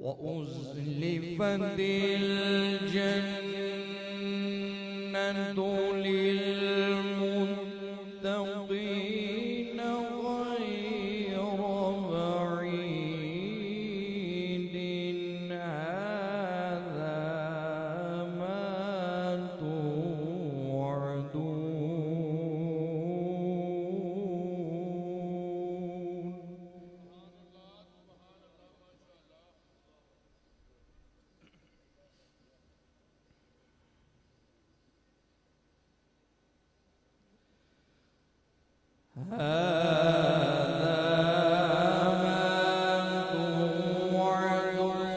وأزلفت الجنة للمتقين غير بعيد هذا ما توعدون. هذا ما توعدون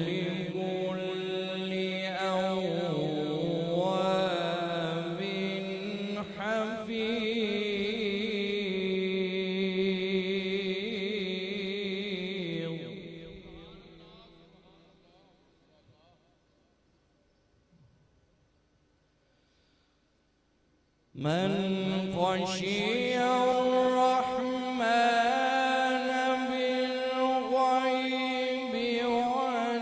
لكل أواب حفيظ. من خشي الرحمن بالغيب وجاء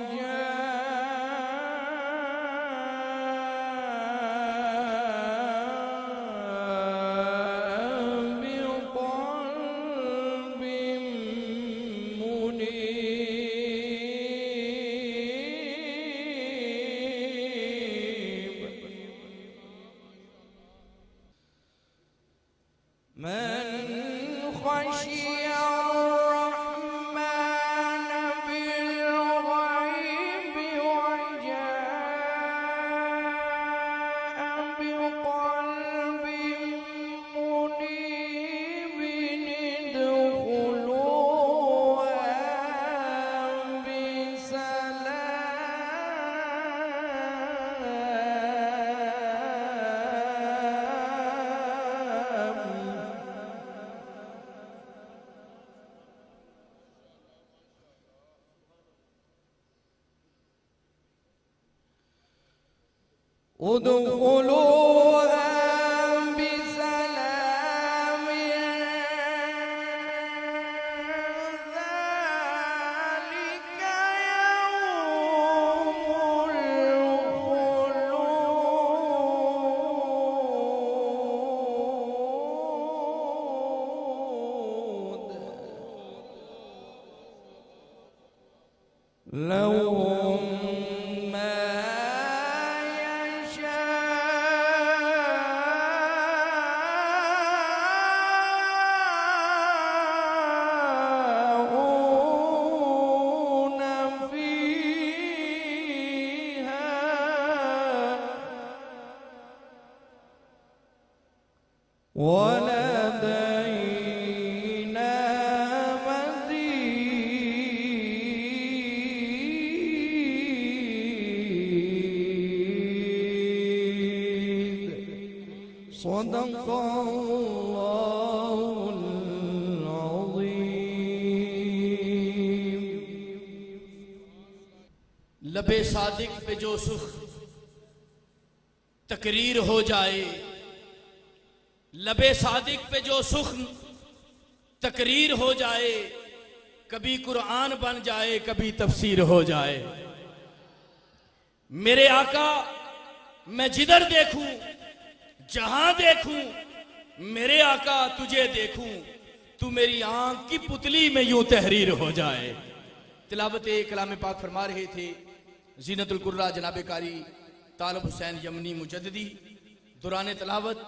بقلب منيب. من خشي الرحمن بالغيب وجاء بقلب منيب ادخلوها بسلام ذلك يوم الخلود. لهم ما يشاءون فيها ولدينا مزيد. صدق الله العظيم. लबे सादिक पे जो सुख तकरीर हो जाए, लबे सादिक पे जो सुख तकरीर हो जाए, कभी कुरान बन जाए कभी तफसीर हो जाए। मेरे आका मैं जिधर देखूं जहां देखूं मेरे आका तुझे देखूं, तू मेरी आंख की पुतली में यूं तहरीर हो जाए। तिलावत कलाम पाक फरमा रहे थे जीनतुल कुर्रा जनाब कारी तालब हुसैन यमनी मुजद्दिदी। दौरान तिलावत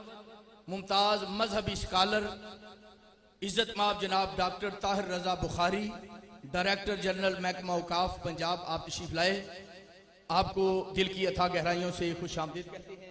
मुमताज मजहबी स्कॉलर इज्जत माब जनाब डॉक्टर ताहिर रजा बुखारी, डायरेक्टर जनरल महकमा औकाफ पंजाब, आप तशरीफ लाए। आपको दिल की अथाह गहराइयों से खुश आमदीद कहते हैं।